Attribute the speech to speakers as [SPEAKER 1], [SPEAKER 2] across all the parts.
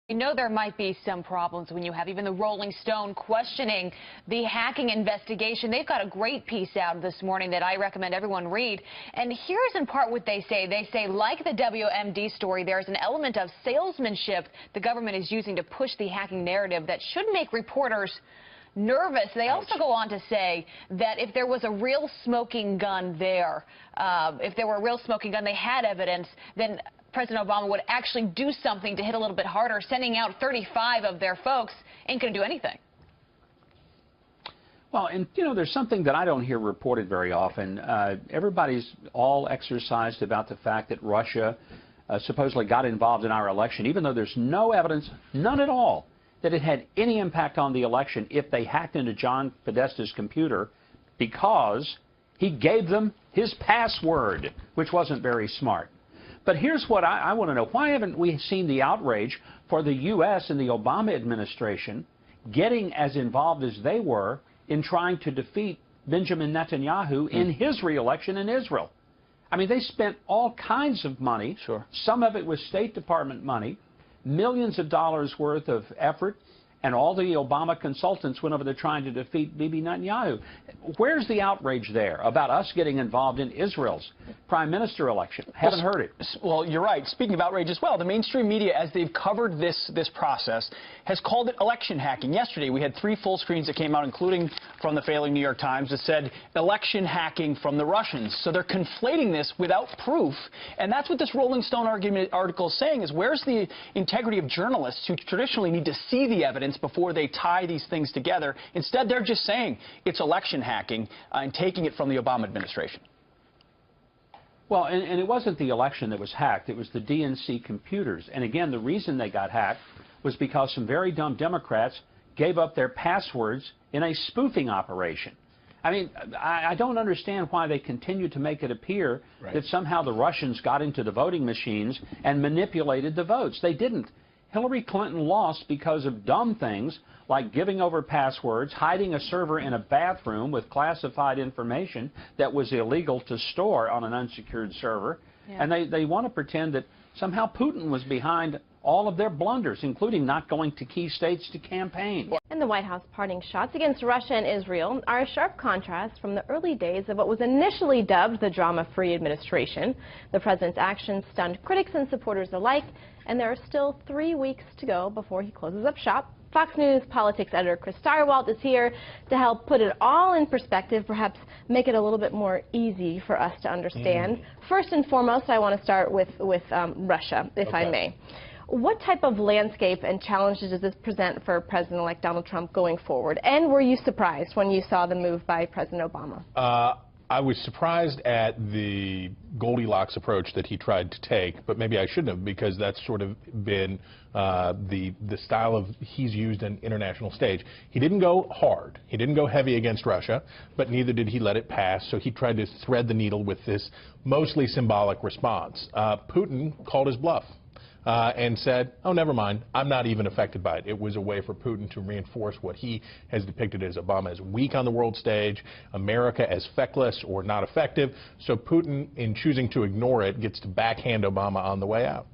[SPEAKER 1] You know there might be some problems when you have even the Rolling Stone questioning the hacking investigation. They've got a great piece out this morning that I recommend everyone read. And here's in part what they say. They say, like the WMD story, there's an element of salesmanship the government is using to push the hacking narrative that should make reporters nervous. They also go on to say that if there was a real smoking gun there, if there were a real smoking gun, they had evidence, then President Obama would actually do something to hit a little bit harder. Sending out 35 of their folks ain't going to do anything.
[SPEAKER 2] Well, and, you know, there's something that I don't hear reported very often. Everybody's all exercised about the fact that Russia supposedly got involved in our election, even though there's no evidence, none at all, that it had any impact on the election if they hacked into John Podesta's computer because he gave them his password, which wasn't very smart. But here's what I want to know. Why haven't we seen the outrage for the U.S. and the Obama administration getting as involved as they were in trying to defeat Benjamin Netanyahu in his re-election in Israel? I mean, they spent all kinds of money. Sure. Some of it was State Department money, millions of dollars worth of effort, and all the Obama consultants went over there trying to defeat Bibi Netanyahu. Where's the outrage there about us getting involved in Israel's prime minister election? Haven't heard it.
[SPEAKER 3] Well, you're right. Speaking of outrage as well, the mainstream media, as they've covered this process, has called it election hacking. Yesterday, we had 3 full screens that came out, including from the failing New York Times, that said election hacking from the Russians. So they're conflating this without proof, and that's what this Rolling Stone article is saying, is where's the integrity of journalists who traditionally need to see the evidence before they tie these things together? Instead, they're just saying it's election hacking and taking it from the Obama administration.
[SPEAKER 2] Well, and it wasn't the election that was hacked. It was the DNC computers. And again, the reason they got hacked was because some very dumb Democrats gave up their passwords in a spoofing operation. I mean, I don't understand why they continue to make it appear that somehow the Russians got into the voting machines and manipulated the votes. They didn't. Hillary Clinton lost because of dumb things like giving over passwords, hiding a server in a bathroom with classified information that was illegal to store on an unsecured server. Yeah. And they want to pretend that somehow Putin was behind all of their blunders, including not going to key states to campaign.
[SPEAKER 4] And the White House parting shots against Russia and Israel are a sharp contrast from the early days of what was initially dubbed the drama-free administration. The president's actions stunned critics and supporters alike, and there are still 3 weeks to go before he closes up shop. Fox News politics editor Chris Starwalt is here to help put it all in perspective, perhaps make it a little bit more easy for us to understand. First and foremost, I want to start with Russia, if I may. What type of landscape and challenges does this present for President-elect Donald Trump going forward? And were you surprised when you saw the move by President Obama?
[SPEAKER 5] I was surprised at the Goldilocks approach that he tried to take, but maybe I shouldn't have, because that's sort of been the style of he's used on international stage. He didn't go hard. He didn't go heavy against Russia, but neither did he let it pass. So he tried to thread the needle with this mostly symbolic response. Putin called his bluff. And said, oh, never mind, I'm not even affected by it. It was a way for Putin to reinforce what he has depicted as Obama as weak on the world stage, America as feckless or not effective. So Putin, in choosing to ignore it, gets to backhand Obama on the way out.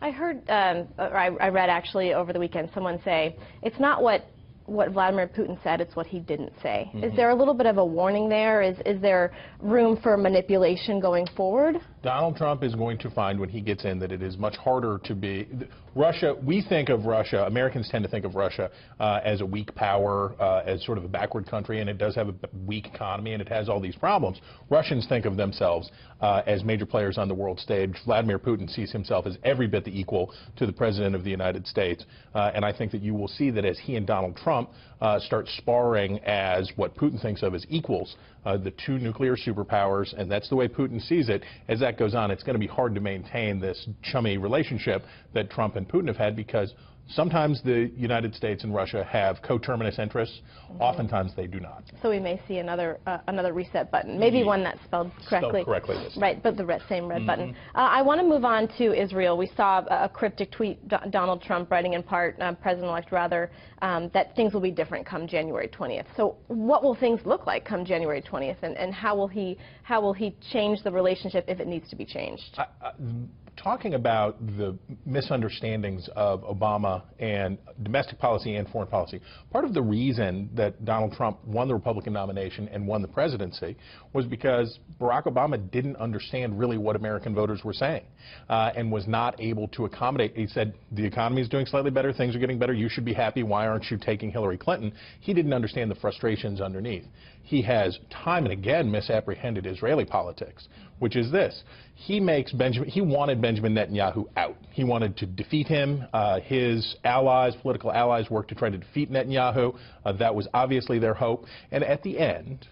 [SPEAKER 4] I heard, I read actually over the weekend someone say, it's not what Vladimir Putin said, it's what he didn't say. Is there a little bit of a warning there? Is there room for manipulation going forward?
[SPEAKER 5] Donald Trump is going to find when he gets in that it is much harder to be Russia. We think of Russia, Americans tend to think of Russia as a weak power, as sort of a backward country, and it does have a weak economy and it has all these problems. Russians think of themselves as major players on the world stage. Vladimir Putin sees himself as every bit the equal to the President of the United States, and I think that you will see that as he and Donald Trump start sparring as what Putin thinks of as equals, the 2 nuclear superpowers, and that's the way Putin sees it. As that goes on, it's going to be hard to maintain this chummy relationship that Trump and Putin have had, because sometimes the United States and Russia have coterminous interests. Oftentimes they do not.
[SPEAKER 4] So we may see another reset button, maybe one that's spelled correctly.
[SPEAKER 5] Spelled correctly, yes.
[SPEAKER 4] Right, but the same red button. I want to move on to Israel. We saw a cryptic tweet, Donald Trump writing in part, President-elect rather, that things will be different come January 20th. So what will things look like come January 20th, and how will he change the relationship if it needs to be changed?
[SPEAKER 5] talking about the misunderstandings of Obama and domestic policy and foreign policy. Part of the reason that Donald Trump won the Republican nomination and won the presidency was because Barack Obama didn't understand really what American voters were saying and was not able to accommodate. He said, the economy is doing slightly better, things are getting better, you should be happy, why aren't you taking Hillary Clinton? He didn't understand the frustrations underneath. He has time and again misapprehended Israeli politics, which is this. He wanted Benjamin Netanyahu out. He wanted to defeat him. His allies, political allies, worked to try to defeat Netanyahu. That was obviously their hope. And at the end,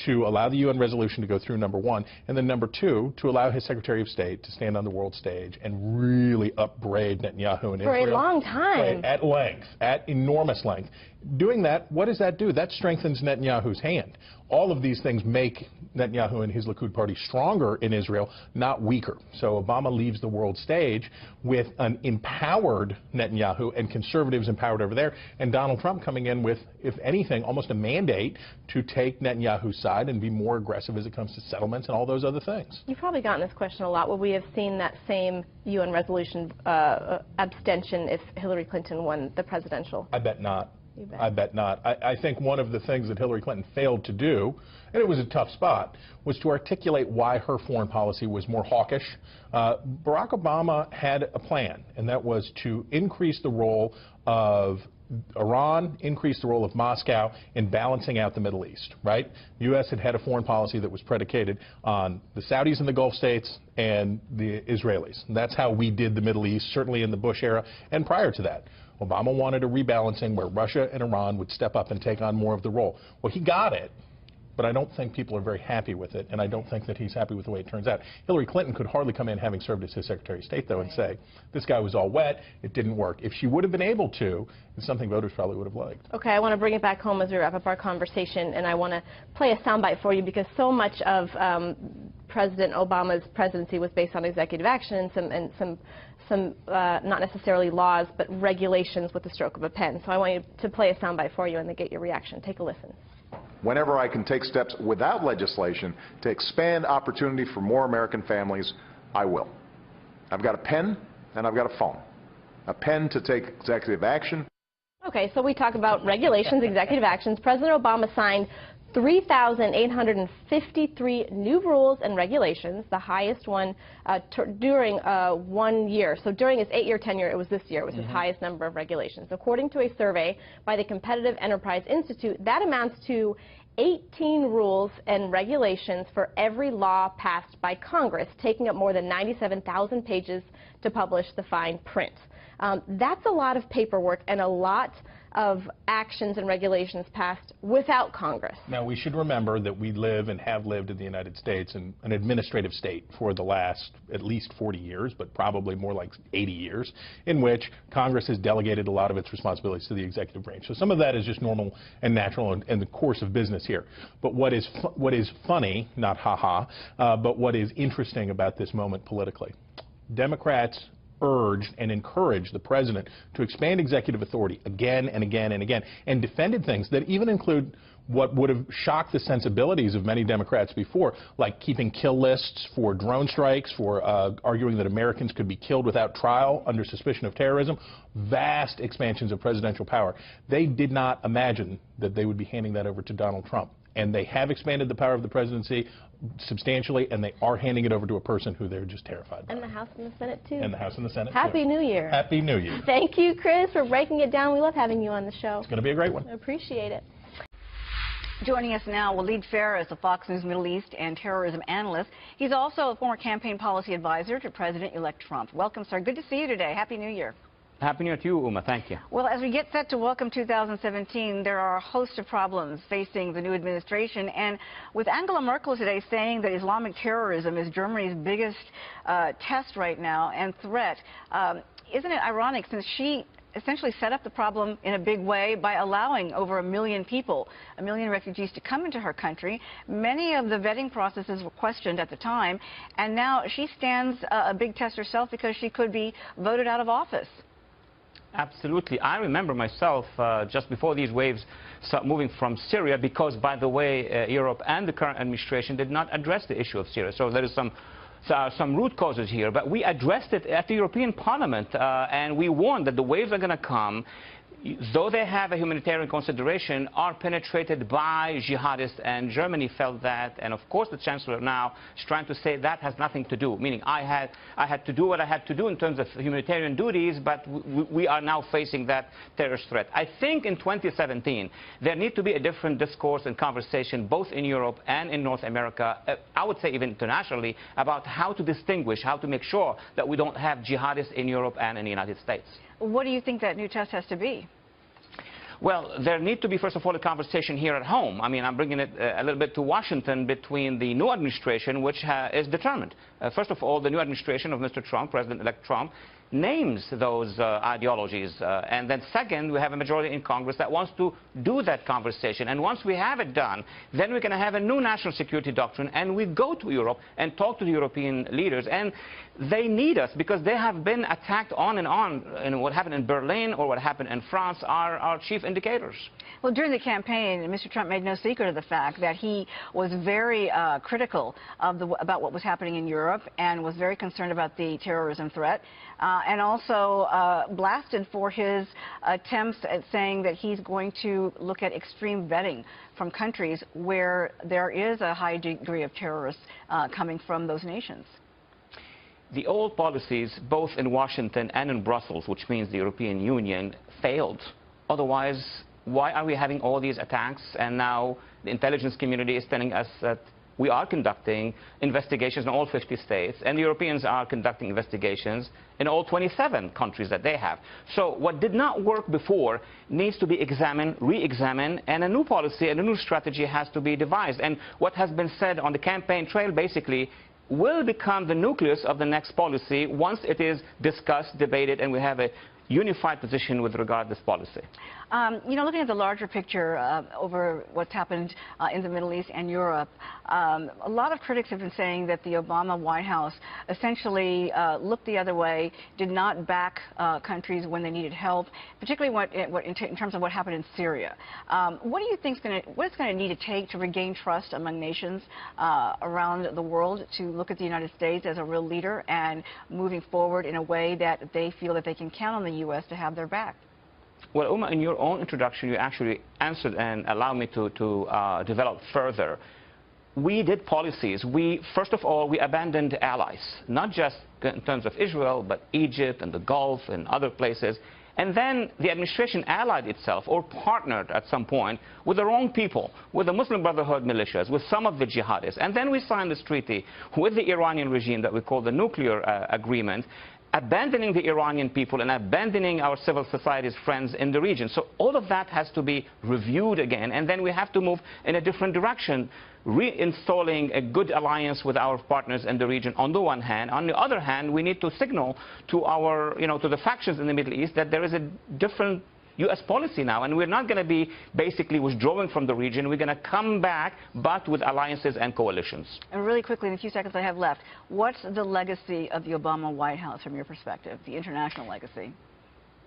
[SPEAKER 5] to allow the UN resolution to go through, number one, and then number two, to allow his Secretary of State to stand on the world stage and really upbraid Netanyahu and Israel.
[SPEAKER 4] For a long time.
[SPEAKER 5] At length, at enormous length. Doing that, what does that do? That strengthens Netanyahu's hand. All of these things make Netanyahu and his Likud party stronger in Israel, not weaker. So Obama leaves the world stage with an empowered Netanyahu and conservatives empowered over there, and Donald Trump coming in with, if anything, almost a mandate to take Netanyahu's side and be more aggressive as it comes to settlements and all those other things.
[SPEAKER 4] You've probably gotten this question a lot. Would we have seen that same UN resolution abstention if Hillary Clinton won the presidential?
[SPEAKER 5] I bet not. I bet not. I think one of the things that Hillary Clinton failed to do, and it was a tough spot, was to articulate why her foreign policy was more hawkish. Barack Obama had a plan, and that was to increase the role of Iran, increase the role of Moscow in balancing out the Middle East, right? The U.S. had a foreign policy that was predicated on the Saudis in the Gulf states and the Israelis. And that's how we did the Middle East, certainly in the Bush era and prior to that. Obama wanted a rebalancing where Russia and Iran would step up and take on more of the role. Well, he got it, but I don't think people are very happy with it, and I don't think that he's happy with the way it turns out. Hillary Clinton could hardly come in, having served as his Secretary of State, though, and say, this guy was all wet, it didn't work. If she would have been able to, it's something voters probably would have liked.
[SPEAKER 4] Okay, I want to bring it back home as we wrap up our conversation, and I want to play a soundbite for you because so much of President Obama's presidency was based on executive action and some not necessarily laws, but regulations with the stroke of a pen. So I want you to play a soundbite for you and then get your reaction. Take a listen.
[SPEAKER 6] Whenever I can take steps without legislation to expand opportunity for more American families, I will. I've got a pen and I've got a phone. A pen to take executive action.
[SPEAKER 4] Okay, so we talk about regulations, executive actions. President Obama signed 3,853 new rules and regulations, the highest one during 1 year. So during his 8-year tenure, it was this year, it was his highest number of regulations. According to a survey by the Competitive Enterprise Institute, that amounts to 18 rules and regulations for every law passed by Congress, taking up more than 97,000 pages to publish the fine print. That's a lot of paperwork and a lot of actions and regulations passed without Congress.
[SPEAKER 5] Now, we should remember that we live and have lived in the United States in an administrative state for the last at least 40 years, but probably more like 80 years, in which Congress has delegated a lot of its responsibilities to the executive branch. So some of that is just normal and natural in the course of business here. But what is funny, not ha-ha, but what is interesting about this moment politically, Democrats urged and encouraged the president to expand executive authority again and again and again, and defended things that even include what would have shocked the sensibilities of many Democrats before, like keeping kill lists for drone strikes, for arguing that Americans could be killed without trial under suspicion of terrorism, vast expansions of presidential power. They did not imagine that they would be handing that over to Donald Trump. And they have expanded the power of the presidency substantially, and they are handing it over to a person who they're just terrified by.
[SPEAKER 4] And the House and the Senate, too.
[SPEAKER 5] And the House and the Senate,
[SPEAKER 4] Happy
[SPEAKER 5] too.
[SPEAKER 4] New Year.
[SPEAKER 5] Happy New Year.
[SPEAKER 4] Thank you, Chris, for breaking it down. We love having you on the show.
[SPEAKER 5] It's going to be a great one.
[SPEAKER 4] I appreciate it.
[SPEAKER 7] Joining us now, Waleed Farah is a Fox News Middle East and terrorism analyst. He's also a former campaign policy advisor to President-elect Trump. Welcome, sir. Good to see you today. Happy New Year.
[SPEAKER 2] Happy New Year to you, Uma. Thank you.
[SPEAKER 7] Well, as we get set to welcome 2017, there are a host of problems facing the new administration. And with Angela Merkel today saying that Islamic terrorism is Germany's biggest test right now and threat, isn't it ironic since she essentially set up the problem in a big way by allowing over 1 million people, 1 million refugees to come into her country. Many of the vetting processes were questioned at the time, and now she stands a big test herself because she could be voted out of office.
[SPEAKER 8] Absolutely. I remember myself just before these waves start moving from Syria because, by the way, Europe and the current administration did not address the issue of Syria. So there is some some root causes here, but we addressed it at the European Parliament, and we warned that the waves are going to come. Though they have a humanitarian consideration, are penetrated by jihadists, and Germany felt that, and of course the Chancellor now is trying to say that has nothing to do, meaning I had to do what I had to do in terms of humanitarian duties, but we are now facing that terrorist threat. I think in 2017 there needs to be a different discourse and conversation both in Europe and in North America, I would say even internationally, about how to distinguish, how to make sure that we don't have jihadists in Europe and in the United States.
[SPEAKER 7] What do you think that new test has to be?
[SPEAKER 8] Well, there needs to be, first of all, a conversation here at home. I mean, I'm bringing it a little bit to Washington between the new administration, which is determined. First of all, the new administration of Mr. Trump, President-elect Trump, names those ideologies. And then second, we have a majority in Congress that wants to do that conversation. And once we have it done, then we're going to have a new national security doctrine, and we go to Europe and talk to the European leaders. And they need us because they have been attacked on. And what happened in Berlin or what happened in France are our chief indicators.
[SPEAKER 7] Well, during the campaign, Mr. Trump made no secret of the fact that he was very critical of about what was happening in Europe and was very concerned about the terrorism threat, and also blasted for his attempts at saying that he's going to look at extreme vetting from countries where there is a high degree of terrorists coming from those nations.
[SPEAKER 8] The old policies, both in Washington and in Brussels, which means the European Union, failed. Otherwise, why are we having all these attacks? And now the intelligence community is telling us that we are conducting investigations in all 50 states, and the Europeans are conducting investigations in all 27 countries that they have. So what did not work before needs to be examined, re-examined, and a new policy and a new strategy has to be devised. And what has been said on the campaign trail basically will become the nucleus of the next policy once it is discussed, debated, and we have a unified position with regard to this policy.
[SPEAKER 7] You know, looking at the larger picture over what's happened in the Middle East and Europe, a lot of critics have been saying that the Obama White House essentially looked the other way, did not back countries when they needed help, particularly in terms of what happened in Syria. What do you think what it's going to need to take to regain trust among nations around the world to look at the United States as a real leader and moving forward in a way that they feel that they can count on the U.S. to have their back?
[SPEAKER 8] Well, Uma, in your own introduction, you actually answered and allowed me to develop further. We did policies. First of all, we abandoned allies, not just in terms of Israel, but Egypt and the Gulf and other places. And then the administration allied itself or partnered at some point with the wrong people, with the Muslim Brotherhood militias, with some of the jihadists. And then we signed this treaty with the Iranian regime that we call the nuclear agreement, abandoning the Iranian people and abandoning our civil society's friends in the region. So all of that has to be reviewed again, and then we have to move in a different direction, reinstalling a good alliance with our partners in the region on the one hand. On the other hand, we need to signal to our, to the factions in the Middle East that there is a different U.S. policy now, and we're not going to be basically withdrawing from the region. We're going to come back, but with alliances and coalitions. And
[SPEAKER 7] really quickly, in the few seconds I have left, what's the legacy of the Obama White House from your perspective, the international legacy?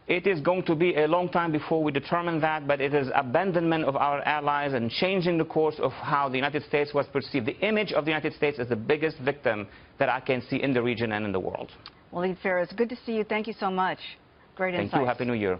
[SPEAKER 8] It is going to be a long time before we determine that, but it is abandonment of our allies and changing the course of how the United States was perceived. The image of the United States is the biggest victim that I can see in the region and in the world.
[SPEAKER 7] Well, Farah, it's good to see you. Thank you so much. Great insights.
[SPEAKER 8] Thank you. Happy New Year.